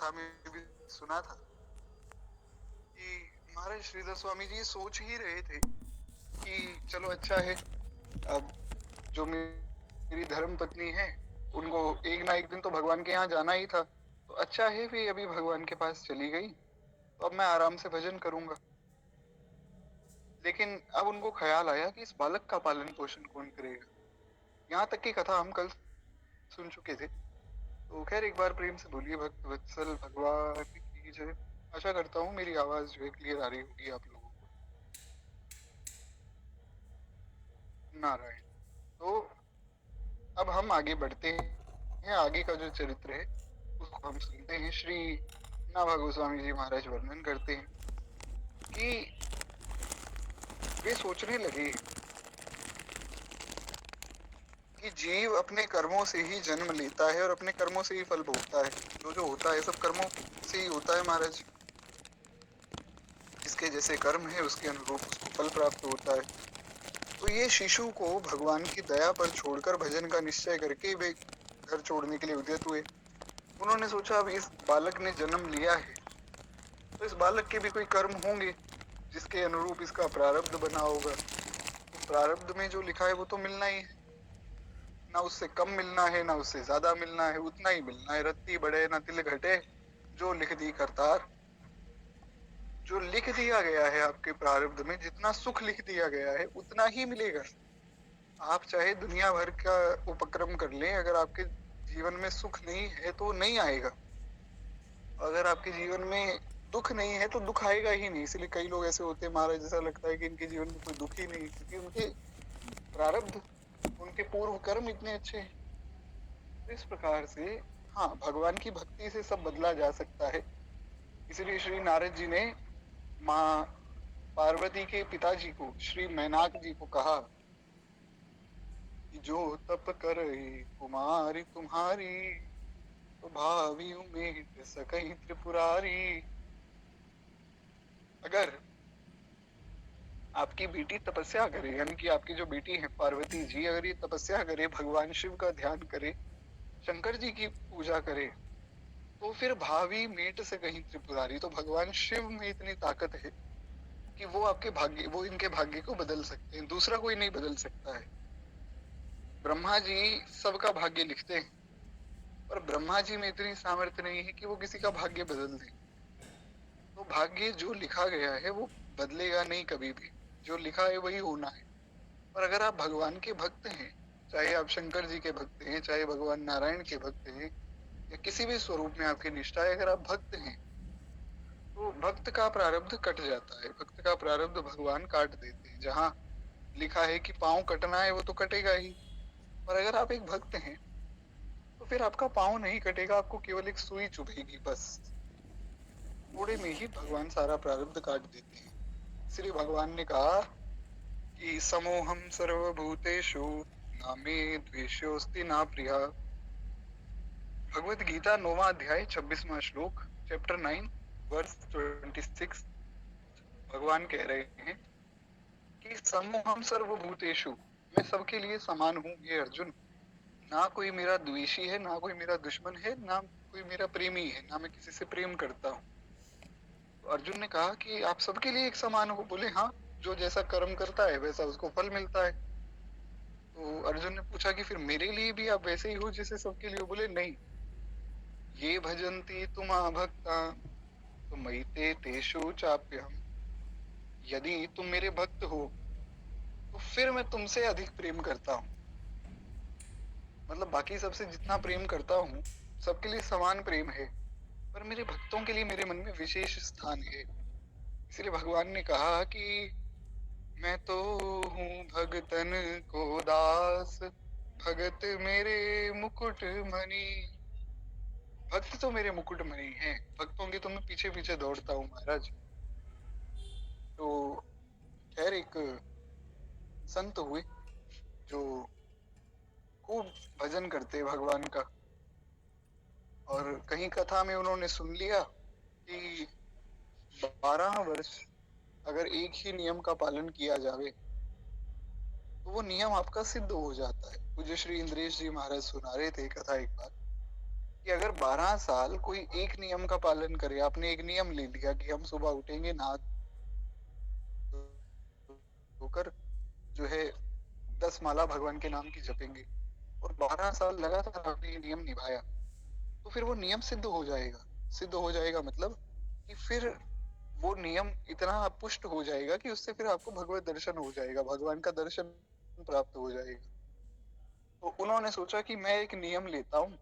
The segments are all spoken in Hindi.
कथा में भी सुना था कि महाराज श्रीधर स्वामी जी सोच ही रहे थे कि चलो अच्छा है, अब जो मेरी धर्म पत्नी है उनको एक ना एक दिन तो भगवान के यहाँ जाना ही था, तो अच्छा है वे अभी भगवान के पास चली गई, तो अब मैं आराम से भजन करूंगा। लेकिन अब उनको ख्याल आया कि इस बालक का पालन पोषण कौन करेगा। यहाँ तक की कथा हम कल सुन चुके थे। तो खैर एक बार प्रेम से बोलिए भक्त वत्सल भगवान की जय। आशा करता हूँ मेरी आवाज जो है क्लियर आ रही होगी आप लोगों को। नारायण। तो अब हम आगे बढ़ते हैं, आगे का जो चरित्र है उसको हम सुनते हैं। श्री नाभा गोस्वामी जी महाराज वर्णन करते हैं कि वे सोचने लगे कि जीव अपने कर्मों से ही जन्म लेता है और अपने कर्मों से ही फल भोगता है। जो जो होता है सब कर्मों से ही होता है महाराज। जिसके जैसे कर्म है उसके अनुरूप उसको फल प्राप्त होता है। तो ये शिशु को भगवान की दया पर छोड़कर भजन का निश्चय करके वे घर छोड़ने के लिए उद्यत हुए। उन्होंने सोचा अब इस बालक ने जन्म लिया है तो इस बालक के भी कोई कर्म होंगे जिसके अनुरूप इसका प्रारब्ध बना होगा। तो प्रारब्ध में जो लिखा है वो तो मिलना ही है, ना उससे कम मिलना है ना उससे ज्यादा मिलना है, उतना ही मिलना है। रत्ती बढ़े ना तिल घटे, जो लिख दी करतार। जो लिख दिया गया है आपके प्रारब्ध में, जितना सुख लिख दिया गया है उतना ही मिलेगा। आप चाहे दुनिया भर का उपक्रम कर लें, अगर आपके जीवन में सुख नहीं है तो नहीं आएगा। अगर आपके जीवन में दुख नहीं है तो दुख आएगा ही नहीं। इसलिए कई लोग ऐसे होते हैं महाराज, जैसा लगता है कि इनके जीवन में कोई दुख ही नहीं, क्योंकि उनके प्रारब्ध, उनके पूर्व कर्म इतने अच्छे हैं। तो इस प्रकार से हाँ, भगवान की भक्ति से सब बदला जा सकता है। इसलिए श्री नारद जी ने माँ पार्वती के पिताजी को, श्री मैनाक जी को कहा कि जो तप करे कुमारी तुम्हारी, तो भावी उमेद सकई त्रिपुरारी। अगर आपकी बेटी तपस्या करे, यानी कि आपकी जो बेटी है पार्वती जी, अगर ये तपस्या करे, भगवान शिव का ध्यान करे, शंकर जी की पूजा करे, तो फिर भावी मेट से कहीं त्रिपुरारी। तो भगवान शिव में इतनी ताकत है कि वो आपके भाग्य, वो इनके भाग्य को बदल सकते हैं, दूसरा कोई नहीं बदल सकता है। ब्रह्मा जी सबका भाग्य लिखते हैं, पर ब्रह्मा जी में इतनी सामर्थ्य नहीं है कि वो किसी का भाग्य बदल दें। तो भाग्य जो लिखा गया है वो बदलेगा नहीं कभी भी, जो लिखा है वही होना है। पर अगर आप भगवान के भक्त हैं, चाहे आप शंकर जी के भक्त हैं, चाहे भगवान नारायण के भक्त हैं, या किसी भी स्वरूप में आपकी निष्ठा है, अगर आप भक्त हैं तो भक्त का प्रारब्ध कट जाता है। भक्त का प्रारब्ध भगवान काट देते हैं। जहाँ लिखा है कि पाँव कटना है वो तो कटेगा ही, पर अगर आप एक भक्त हैं तो फिर आपका पाँव नहीं कटेगा, आपको केवल एक सुई चुभेगी बस। थोड़े में ही भगवान सारा प्रारब्ध काट देते हैं। इसलिए भगवान ने कहा कि समोहम सर्वभूतेषु न मे द्वेषोऽस्ति न प्रियः। भगवत गीता 9वां अध्याय 26वां श्लोक, चैप्टर 9 वर्स 26। भगवान कह रहे हैं कि समोहम सर्वभूतेषु, मैं सबके लिए समान हूँ ये अर्जुन। ना कोई मेरा द्वेषी है, ना कोई मेरा दुश्मन है, ना कोई मेरा प्रेमी है, ना मैं किसी से प्रेम करता हूँ। तो अर्जुन ने कहा कि आप सबके लिए एक समान हो। बोले हाँ, जो जैसा कर्म करता है वैसा उसको फल मिलता है। तो अर्जुन ने पूछा कि फिर मेरे लिए भी आप वैसे ही हो जैसे सबके लिए हो। बोले नहीं, ये भजन्ति तुमा भक्ता तो मयि ते तेषु चाप्यहम्। यदि तुम मेरे भक्त हो तो फिर मैं तुमसे अधिक प्रेम करता हूँ। मतलब बाकी सबसे जितना प्रेम करता हूँ, सबके लिए समान प्रेम है, पर मेरे भक्तों के लिए मेरे मन में विशेष स्थान है। इसलिए भगवान ने कहा कि मैं तो हूँ भगतन को दास, भगत मेरे मुकुट मणि। भक्त तो मेरे मुकुट मणि हैं, भक्तों के तो मैं पीछे पीछे दौड़ता हूँ महाराज। तो खैर एक संत हुए जो खूब भजन करते भगवान का, और कहीं कथा में उन्होंने सुन लिया कि 12 वर्ष अगर एक ही नियम का पालन किया जावे तो वो नियम आपका सिद्ध हो जाता है। पूज्य श्री इंद्रेश जी महाराज सुना रहे थे कथा एक बार कि अगर 12 साल कोई एक नियम का पालन करे, आपने एक नियम ले लिया कि हम सुबह उठेंगे, नहा धोकर जो है 10 माला भगवान के नाम की जपेंगे, और 12 साल लगातार आपने ये नियम निभाया, तो फिर वो नियम सिद्ध हो जाएगा। सिद्ध हो जाएगा मतलब कि फिर वो नियम इतना पुष्ट हो जाएगा कि उससे फिर आपको भगवत दर्शन हो जाएगा, भगवान का दर्शन प्राप्त हो जाएगा। तो उन्होंने सोचा कि मैं एक नियम लेता हूँ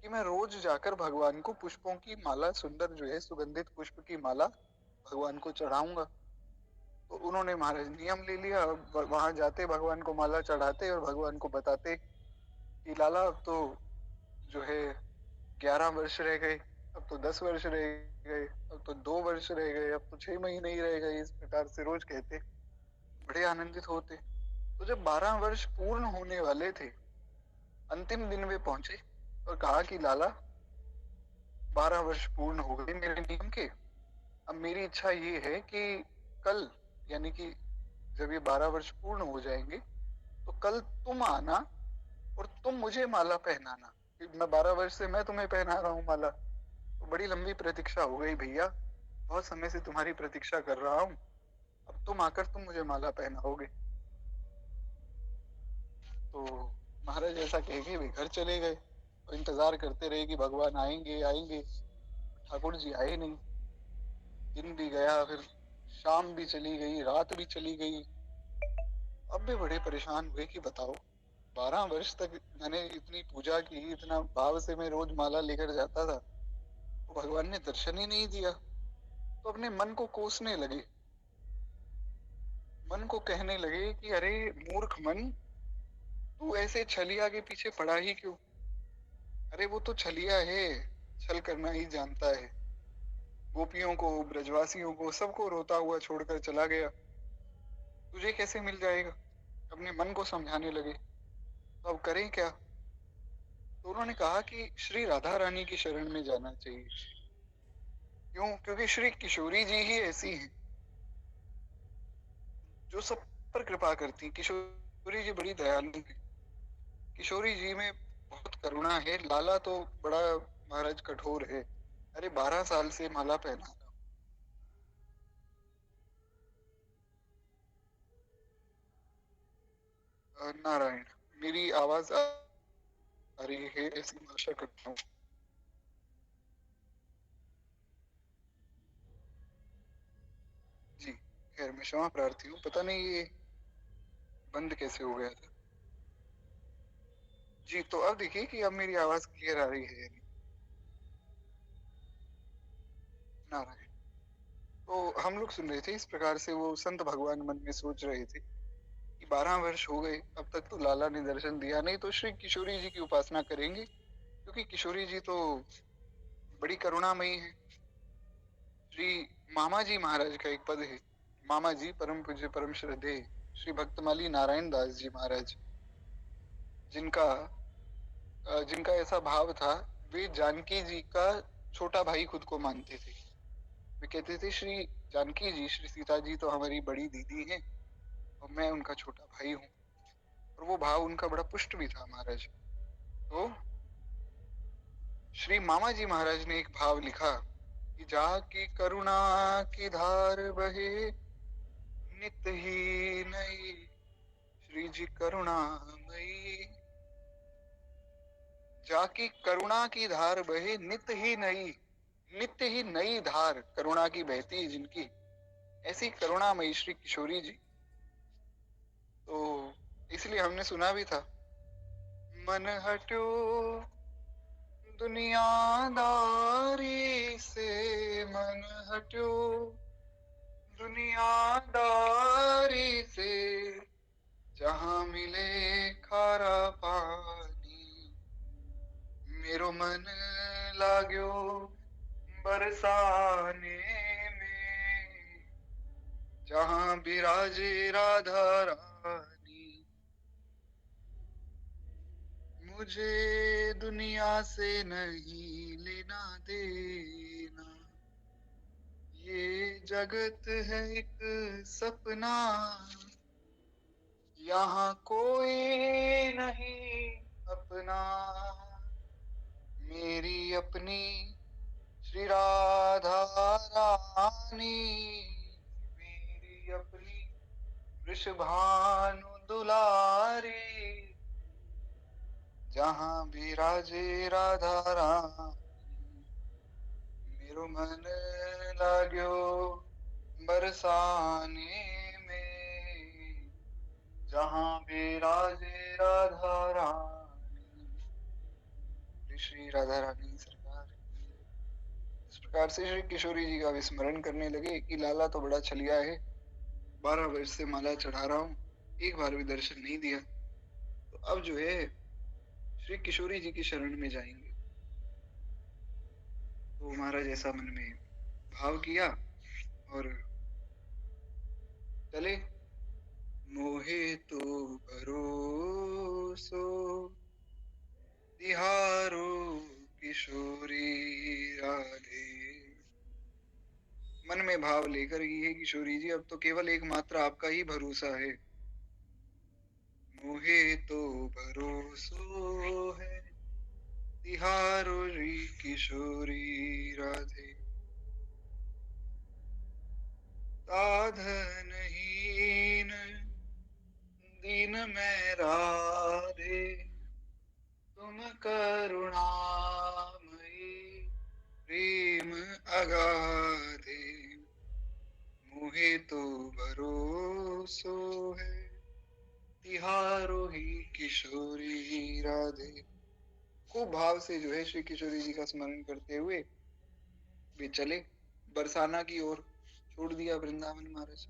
कि मैं रोज जाकर भगवान को पुष्पों की माला, सुंदर जो है सुगंधित पुष्प की माला भगवान को चढ़ाऊंगा। तो उन्होंने महाराज नियम ले लिया, वहां जाते भगवान को माला चढ़ाते और भगवान को बताते कि लाला अब तो जो है 11 वर्ष रह गए, अब तो 10 वर्ष रह गए, अब तो 2 वर्ष रह गए, अब तो 6 महीने ही रह गए। इस प्रकार से रोज कहते, बड़े आनंदित होते। तो जब 12 वर्ष पूर्ण होने वाले थे, अंतिम दिन वे पहुंचे और कहा कि लाला 12 वर्ष पूर्ण हो गए मेरे नियम के, अब मेरी इच्छा ये है कि कल, यानी कि जब ये 12 वर्ष पूर्ण हो जाएंगे, तो कल तुम आना और तुम मुझे माला पहनाना। कि मैं 12 वर्ष से मैं तुम्हें पहना रहा हूँ माला, तो बड़ी लंबी प्रतीक्षा हो गई भैया, बहुत समय से तुम्हारी प्रतीक्षा कर रहा हूँ, अब तुम आकर तुम मुझे माला पहनाओगे। तो महाराज ऐसा कह के वे घर चले गए और इंतजार करते रहे कि भगवान आएंगे आएंगे। ठाकुर जी आए नहीं। दिन भी गया, फिर शाम भी चली गई, रात भी चली गई। अब भी बड़े परेशान हुए कि बताओ, 12 वर्ष तक मैंने इतनी पूजा की, इतना भाव से मैं रोज माला लेकर जाता था, तो भगवान ने दर्शन ही नहीं दिया। तो अपने मन को कोसने लगे, मन को कहने लगे कि अरे मूर्ख मन, तू ऐसे छलिया के पीछे पड़ा ही क्यों? अरे वो तो छलिया है, छल करना ही जानता है। गोपियों को, ब्रजवासियों को, सबको रोता हुआ छोड़कर चला गया, तुझे कैसे मिल जाएगा? अपने मन को समझाने लगे, तो अब करें क्या? तो उन्होंने कहा कि श्री राधा रानी की शरण में जाना चाहिए। क्यों? क्योंकि श्री किशोरी जी ही ऐसी हैं जो सब पर कृपा करती हैं। किशोरी जी बड़ी दयालु है, किशोरी जी में बहुत करुणा है। लाला तो बड़ा महाराज कठोर है, अरे 12 साल से माला पहना रहा हूं। नारायण, मेरी आवाज आ रही है ऐसी मैं आशा करता हूँ। जी, खैर मैं क्षमा प्रार्थी हूँ, पता नहीं ये बंद कैसे हो गया था। जी, तो अब देखिए कि अब मेरी आवाज क्लियर आ रही है या नहीं। नारायण। तो हम लोग सुन रहे थे, इस प्रकार से वो संत भगवान मन में सोच रहे थे कि 12 वर्ष हो गए, अब तक तो लाला ने दर्शन दिया नहीं, तो श्री किशोरी जी की उपासना करेंगे, क्योंकि किशोरी जी तो बड़ी करुणामयी है। श्री मामा जी महाराज का एक पद है, मामा जी परम पूज्य परम श्रद्धेय श्री भक्तमाली नारायण दास जी महाराज, जिनका जिनका ऐसा भाव था, वे जानकी जी का छोटा भाई खुद को मानते थे। वे कहते थे श्री जानकी जी, श्री सीता जी तो हमारी बड़ी दीदी हैं और मैं उनका छोटा भाई हूँ। और वो भाव उनका बड़ा पुष्ट भी था महाराज। तो श्री मामा जी महाराज ने एक भाव लिखा कि जाकी करुणा की धार बहे नित ही नई, श्री जी करुणामयी। जाकी करुणा की धार बहे नित ही नई, नित्य ही नई धार करुणा की बहती है जिनकी, ऐसी करुणामयी श्री किशोरी जी। तो इसलिए हमने सुना भी था, मन हट्यो दुनियादारी से, मन हट्यो दुनियादारी से, जहां मिले खारा पानी, मेरो मन लाग्यो बरसाने में, जहां विराजे राधा रानी, मुझे दुनिया से नहीं लेना देना, ये जगत है एक सपना, यहाँ कोई नहीं अपना, मेरी अपनी श्री राधा रानी, मेरी अपनी वृषभानु दुलारी, जहाँ विराजे राधा रानी, मेरो मन लाग्यो बरसाने में, जहाँ विराजे राधा रानी। श्री राधा रानी सरकार की। इस प्रकार से श्री किशोरी जी का विस्मरण करने लगे कि लाला तो बड़ा छलिया है, 12 वर्ष से माला चढ़ा रहा हूँ, एक बार भी दर्शन नहीं दिया, तो अब जो है श्री किशोरी जी की शरण में जाएंगे। तो महाराज ऐसा मन में भाव किया और चले। मोहे तो भरोसो तिहारो किशोरी राधे। मन में भाव लेकर ही है किशोरी जी, अब तो केवल एकमात्र आपका ही भरोसा है। मोहे तो भरोसो है तिहारो री किशोरी राधे। साधनहीन दीन मैं राधे, तुम करुणामयी प्रेम अगाधे। मोहे तो भरोसो है तिहारो ही किशोरी राधे। खूब भाव से जो है श्री किशोरी जी का स्मरण करते हुए वे चले बरसाना की ओर। छोड़ दिया वृंदावन महाराज।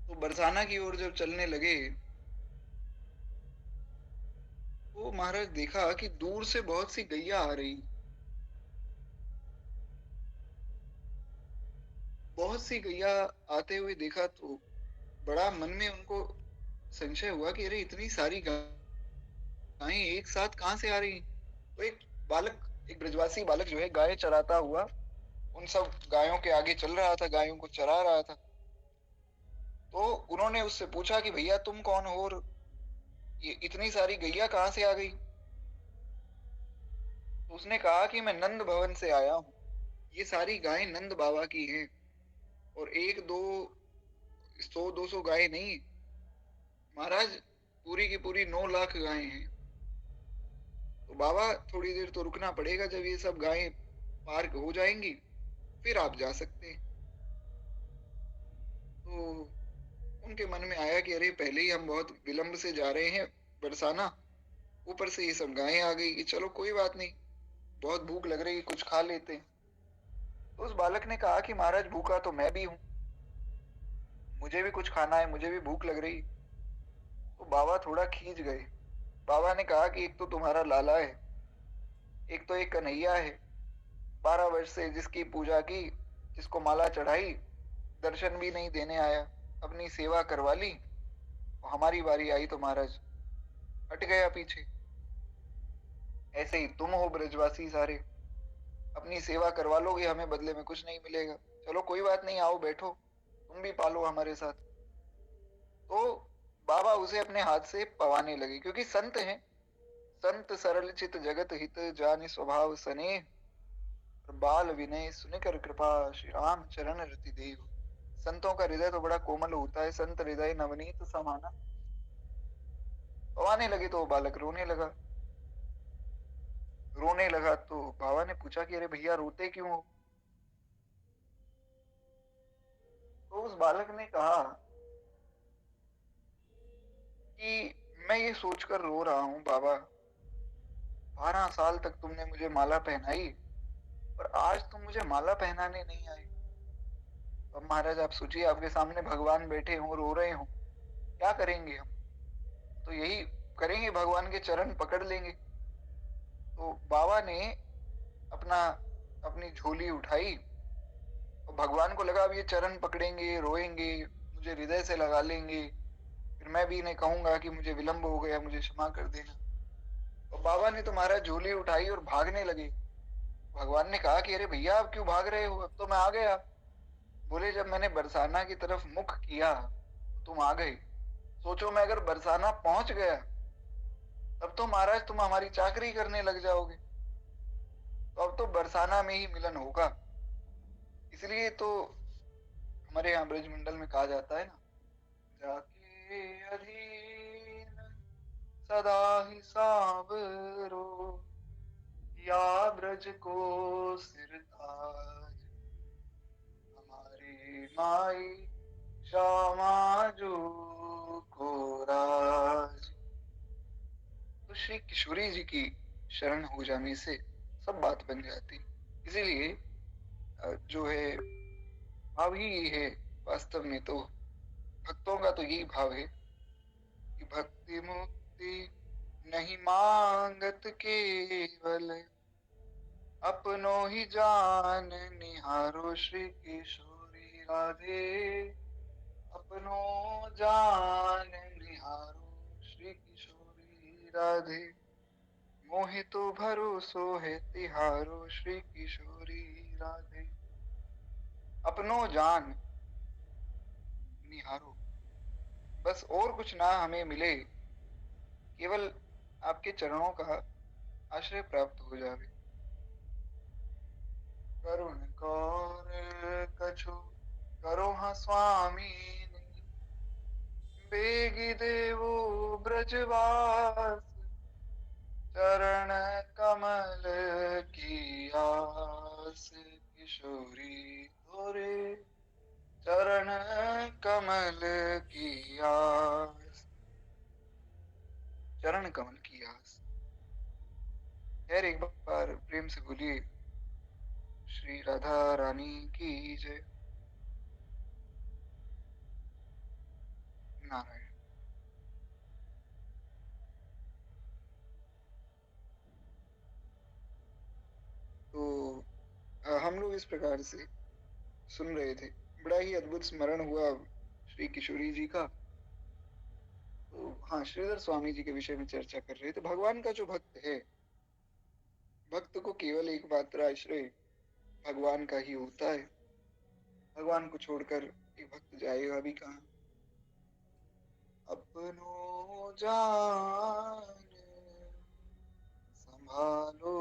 तो बरसाना की ओर जब चलने लगे तो महाराज देखा कि दूर से बहुत सी गैया आ रही, बहुत सी गैया आते हुए देखा तो बड़ा मन में उनको संशय हुआ कि अरे इतनी सारी गायें एक साथ कहाँ से आ रही। तो एक बालक, एक ब्रजवासी बालक जो है गाय चराता हुआ उन सब गायों के आगे चल रहा था, गायों को चरा रहा था। तो उन्होंने उससे पूछा कि भैया तुम कौन हो और ये इतनी सारी गैया कहाँ से आ गई। तो उसने कहा कि मैं नंद भवन से आया हूँ, ये सारी गायें नंद बाबा की हैं और एक दो 100-200 गायें नहीं महाराज, पूरी की पूरी 9 लाख गायें हैं। तो बाबा थोड़ी देर तो रुकना पड़ेगा, जब ये सब गायें पार हो जाएंगी फिर आप जा सकते हैं। तो उनके मन में आया कि अरे पहले ही हम बहुत विलंब से जा रहे हैं बरसाना, ऊपर से ये सब गायें आ गई कि चलो कोई बात नहीं, बहुत भूख लग रही है कुछ खा लेते हैं। तो उस बालक ने कहा कि महाराज भूखा तो मैं भी हूँ, मुझे भी कुछ खाना है, मुझे भी भूख लग रही। तो बाबा थोड़ा खींच गए। बाबा ने कहा कि एक तो तुम्हारा लाला है, एक तो एक कन्हैया है, 12 वर्ष से जिसकी पूजा की, जिसको माला चढ़ाई, दर्शन भी नहीं देने आया, अपनी सेवा करवा ली, हमारी बारी आई तो महाराज हट गया पीछे। ऐसे ही तुम हो ब्रजवासी सारे, अपनी सेवा करवा लोगे, हमें बदले में कुछ नहीं मिलेगा, चलो कोई बात नहीं, आओ बैठो, तुम भी पालो हमारे साथ। तो बाबा उसे अपने हाथ से पवाने लगे, क्योंकि संत हैं। संत सरल चित जगत हित जानि स्वभाव स्नेह, बाल विनय सुनिकर कृपा श्री राम चरण रति देव। संतों का हृदय तो बड़ा कोमल होता है, संत हृदय नवनीत समाना। पवाने लगे तो वो बालक रोने लगा। रोने लगा तो बाबा ने पूछा कि अरे भैया रोते क्यों हो। तो उस बालक ने कहा कि मैं ये सोचकर रो रहा हूँ बाबा, 12 साल तक तुमने मुझे माला पहनाई पर आज तुम मुझे माला पहनाने नहीं आए। अब महाराज आप सोचिए, आपके सामने भगवान बैठे हों, रो रहे हों, क्या करेंगे हम। तो यही करेंगे, भगवान के चरण पकड़ लेंगे। तो बाबा ने अपना अपनी झोली उठाई और भगवान को लगा अब ये चरण पकड़ेंगे, रोएंगे, मुझे हृदय से लगा लेंगे, फिर मैं भी इन्हें कहूंगा कि मुझे विलंब हो गया, मुझे क्षमा कर देना। और बाबा ने तो महाराज झोली उठाई और भागने लगे। भगवान ने कहा कि अरे भैया आप क्यों भाग रहे हो, अब तो मैं आ गया। बोले जब मैंने बरसाना की तरफ मुख किया तो तुम आ गए। सोचो मैं अगर बरसाना पहुंच गया तब तो महाराज तुम हमारी चाकरी करने लग जाओगे, तो अब तो बरसाना में ही मिलन होगा। इसलिए तो हमारे यहाँ ब्रजमंडल में कहा जाता है ना, जाके अधीन सदा ही सांवरो, या ब्रज को सिरताज, हमारी माई श्यामा जो को राज। तो श्री किशोरी जी की शरण हो जाने से सब बात बन जाती। इसीलिए जो है भाव ही ये है, वास्तव में तो भक्तों का तो यही भाव है कि भक्ति मुक्ति नहीं मांगत केवल, अपनो ही जान निहारो श्री किशोरी राधे, अपनो जान निहारो श्री किशोरी राधे, मोहि तो भरोसो है तिहारो श्री किशोरी राधे। अपनो जान निहारो, बस और कुछ ना हमें मिले, केवल आपके चरणों का आश्रय प्राप्त हो जावे। करुण कौर कछु करो हाँ स्वामी, बेगी देवो ब्रजवास, चरण कमल की आस, किशोरी तोरे चरण कमल की आस। चरण कमल की आस। यार एक बार प्रेम से बोलिए श्री राधा रानी की जय। नारायण। तो हम लोग इस प्रकार से सुन रहे थे, बड़ा ही अद्भुत स्मरण हुआ श्री किशोरी जी का। तो हाँ, श्रीधर स्वामी जी के विषय में चर्चा कर रहे थे। भगवान का जो भक्त है, भक्त को केवल एकमात्र आश्रय भगवान का ही होता है। भगवान को छोड़कर एक भक्त जाएगा भी कहाँ। अपनो जान संभालो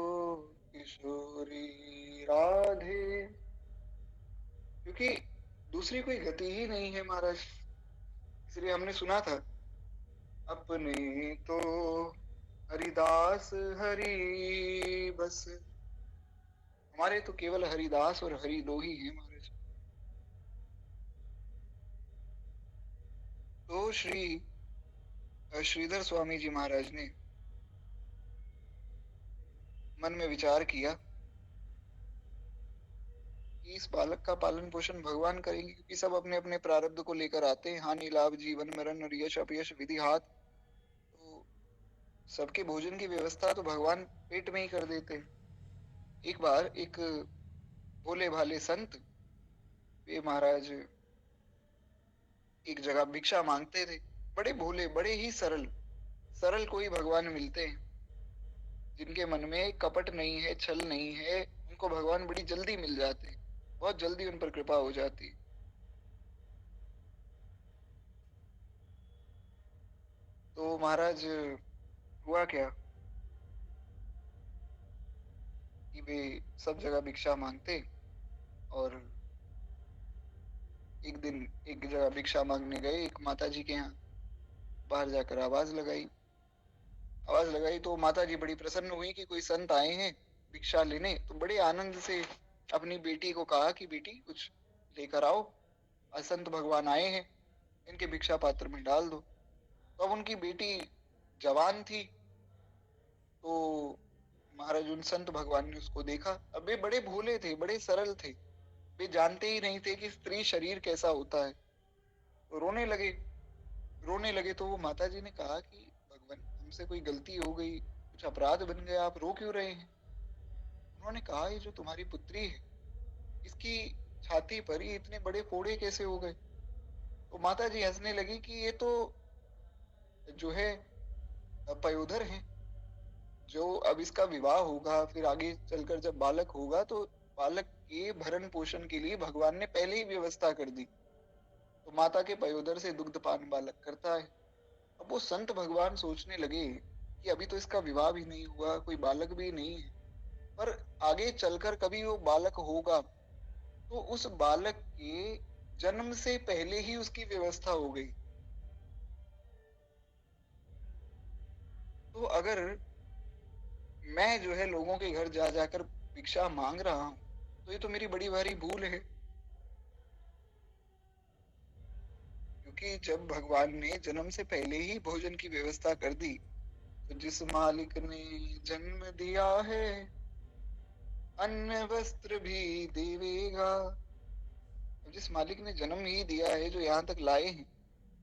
किशोरी राधे, क्योंकि दूसरी कोई गति ही नहीं है महाराज। इसलिए हमने सुना था, अपने तो हरिदास हरि बस, हमारे तो केवल हरिदास और हरि दो ही हैं महाराज। तो श्रीधर स्वामी जी महाराज ने मन में विचार किया कि इस बालक का पालन पोषण भगवान करेंगे, क्योंकि सब अपने अपने प्रारब्ध को लेकर आते हैं, हानि लाभ जीवन मरण और यश अपयश विधि हाथ। तो सबके भोजन की व्यवस्था तो भगवान पेट में ही कर देते हैं। एक बार एक भोले भाले संत वे महाराज एक जगह भिक्षा मांगते थे। बड़े भोले, बड़े ही सरल सरल कोई भगवान मिलते हैं जिनके मन में कपट नहीं है, छल नहीं है, उनको भगवान बड़ी जल्दी मिल जाते हैं, बहुत जल्दी उन पर कृपा हो जाती है। तो महाराज हुआ क्या कि वे सब जगह भिक्षा मांगते, और एक दिन एक जगह भिक्षा मांगने गए, एक माता जी के यहाँ बाहर जाकर आवाज लगाई तो माता जी बड़ी प्रसन्न हुई कि कोई संत आए हैं भिक्षा लेने। तो बड़े आनंद से अपनी बेटी को कहा कि बेटी कुछ लेकर आओ, असंत भगवान आए हैं, इनके भिक्षा पात्र में डाल दो। तो अब उनकी बेटी जवान थी, तो महाराज उन संत भगवान ने उसको देखा। अब वे बड़े भोले थे, बड़े सरल थे, वे जानते ही नहीं थे कि स्त्री शरीर कैसा होता है। तो रोने लगे। तो वो माता जी ने कहा कि भगवान हमसे कोई गलती हो गई, कुछ अपराध बन गया, आप रो क्यों रहे हैं। उन्होंने कहा ये जो तुम्हारी पुत्री है, इसकी छाती पर ही इतने बड़े फोड़े कैसे हो गए। तो माता जी हंसने लगी कि ये तो जो है पयोधर है, जो अब इसका विवाह होगा, फिर आगे चलकर जब बालक होगा तो बालक के भरण पोषण के लिए भगवान ने पहले ही व्यवस्था कर दी। तो माता के पयोदर से दुग्धपान बालक करता है। अब वो संत भगवान सोचने लगे कि अभी तो इसका विवाह भी नहीं हुआ, कोई बालक भी नहीं है, पर आगे चलकर कभी वो बालक होगा, तो उस बालक के जन्म से पहले ही उसकी व्यवस्था हो गई। तो अगर मैं जो है लोगों के घर जा जाकर भिक्षा मांग रहा हूँ, तो ये तो मेरी बड़ी भारी भूल है। क्योंकि जब भगवान ने जन्म से पहले ही भोजन की व्यवस्था कर दी, तो जिस मालिक ने जन्म दिया है, अन्न वस्त्र भी देवेगा। अब जिस मालिक ने जन्म ही दिया है, जो यहाँ तक लाए हैं,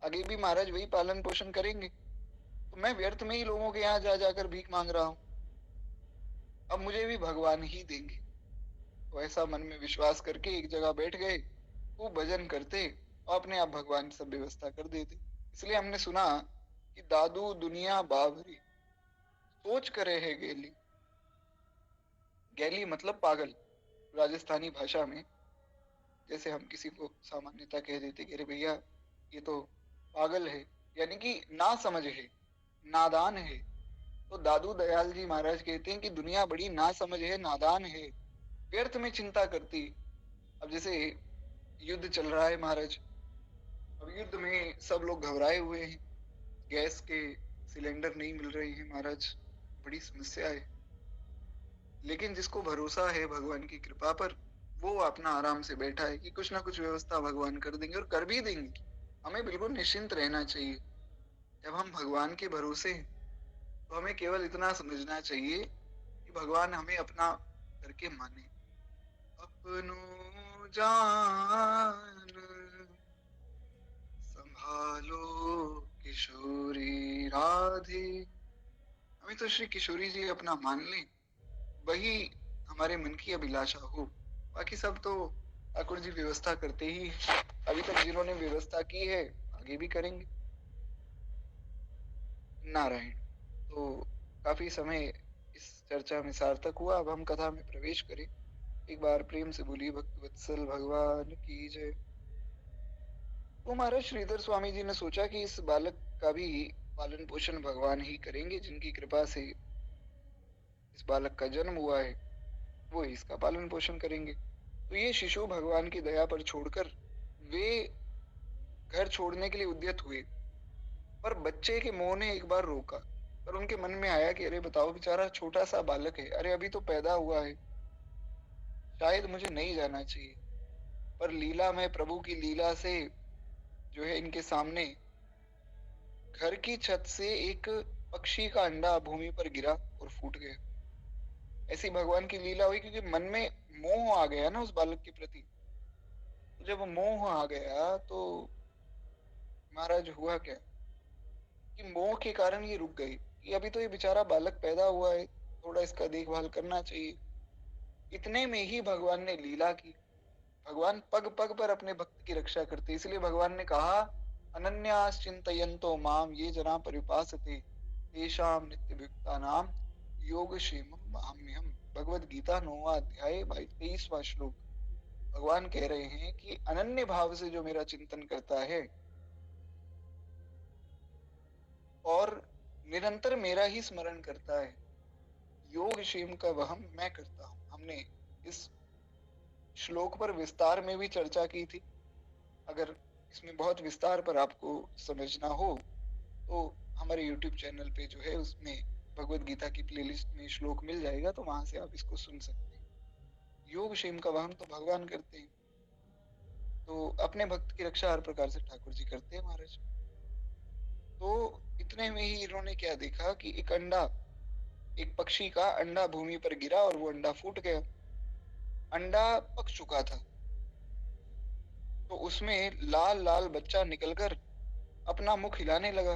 आगे भी महाराज वही पालन पोषण करेंगे। तो मैं व्यर्थ में ही लोगों के यहाँ जा जाकर भीख मांग रहा हूँ, अब मुझे भी भगवान ही देंगे। तो ऐसा मन में विश्वास करके एक जगह बैठ गए, खूब भजन करते और अपने आप भगवान सब व्यवस्था कर देते। इसलिए हमने सुना कि दादू दुनिया बावरी, सोच करे है गेली। गैली मतलब पागल, राजस्थानी भाषा में जैसे हम किसी को सामान्यता कह देते कि अरे भैया ये तो पागल है, यानी कि ना समझ है, नादान है। तो दादू दयाल जी महाराज कहते हैं कि दुनिया बड़ी ना समझ है, नादान है, व्यर्थ में चिंता करती। अब जैसे युद्ध चल रहा है महाराज, अब युद्ध में सब लोग घबराए हुए हैं, गैस के सिलेंडर नहीं मिल रहे हैं महाराज, बड़ी समस्या है। लेकिन जिसको भरोसा है भगवान की कृपा पर, वो अपना आराम से बैठा है कि कुछ ना कुछ व्यवस्था भगवान कर देंगे और कर भी देंगे। हमें बिल्कुल निश्चिंत रहना चाहिए। जब हम भगवान के भरोसे हैं, तो हमें केवल इतना समझना चाहिए कि भगवान हमें अपना करके माने। अपनो जान संभालो किशोरी राधे। हमें तो श्री किशोरी जी अपना मान लें, वही हमारे मन की अभिलाषा हो। बाकी सब तो ठाकुर जी व्यवस्था करते ही हैं। अभी तक जिन्होंने व्यवस्था की है, आगे भी करेंगे। नारायण। तो काफी समय इस चर्चा में सार्थक हुआ, अब हम कथा में प्रवेश करें। एक बार प्रेम से बोलिए भक्त वत्सल भगवान की जय। तो महाराज श्रीधर स्वामी जी ने सोचा कि इस बालक का भी पालन पोषण भगवान ही करेंगे, जिनकी कृपा से इस बालक का जन्म हुआ है, वो ही इसका पालन पोषण करेंगे। तो ये शिशु भगवान की दया पर छोड़कर वे घर छोड़ने के लिए उद्यत हुए, पर बच्चे के मोह ने एक बार रोका। पर उनके मन में आया कि अरे बताओ, बेचारा छोटा सा बालक है, अरे अभी तो पैदा हुआ है, शायद मुझे नहीं जाना चाहिए। पर लीला में प्रभु की लीला से जो है इनके सामने घर की छत से एक पक्षी का अंडा भूमि पर गिरा और फूट गया। ऐसी भगवान की लीला हुई, क्योंकि मन में मोह आ गया ना उस बालक के प्रति। तो जब मोह आ गया तो महाराज हुआ क्या कि मोह के कारण ये रुक गई कि अभी तो ये बेचारा बालक पैदा हुआ है, थोड़ा इसका देखभाल करना चाहिए। इतने में ही भगवान ने लीला की। भगवान पग पग पर अपने भक्त की रक्षा करते, इसलिए भगवान ने कहा अनन्यास चिंतयन्तो माम ये जना परिपासते तेषां नित्ययुक्तानां योगक्षेमं वहाम्यहम्। भगवद गीता 9वां अध्याय 23वां श्लोक। भगवान कह रहे हैं कि अनन्य भाव से जो मेरा चिंतन करता है और निरंतर मेरा ही स्मरण करता है, योग क्षेम का वहम मैं करता हूँ। हमने इस श्लोक पर विस्तार में भी चर्चा की थी। अगर इसमें बहुत विस्तार पर आपको समझना हो तो हमारे YouTube चैनल पे जो है उसमें भगवत गीता की प्लेलिस्ट में श्लोक मिल जाएगा, तो वहां से आप इसको सुन सकते हैं। योग क्षेम का वहन तो भगवान करते हैं, तो अपने भक्त की रक्षा हर प्रकार से ठाकुर जी करते हैं महाराज। तो इतने में ही इन्होंने क्या देखा कि एक अंडा, एक पक्षी का अंडा भूमि पर गिरा और वो अंडा फूट गया। अंडा पक चुका था, तो उसमें लाल लाल बच्चा निकलकर अपना मुख हिलाने लगा,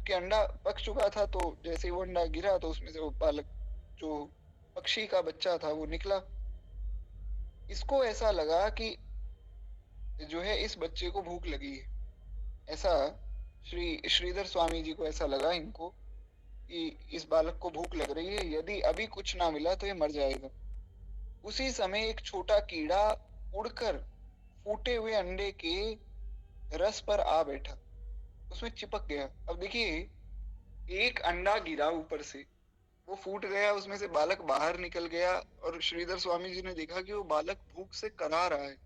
कि अंडा पक चुका था। तो जैसे ही वो अंडा गिरा तो उसमें से वो बालक, जो पक्षी का बच्चा था, वो निकला। इसको ऐसा लगा कि जो है इस बच्चे को भूख लगी है। ऐसा श्रीधर स्वामी जी को ऐसा लगा इनको कि इस बालक को भूख लग रही है, यदि अभी कुछ ना मिला तो ये मर जाएगा। उसी समय एक छोटा कीड़ा उड़कर फूटे हुए अंडे के रस पर आ बैठा, उसमें चिपक गया। अब देखिए एक अंडा गिरा ऊपर से, वो फूट गया, उसमें से बालक बाहर निकल गया और श्रीधर स्वामी जी ने देखा कि वो बालक भूख से करा रहा है,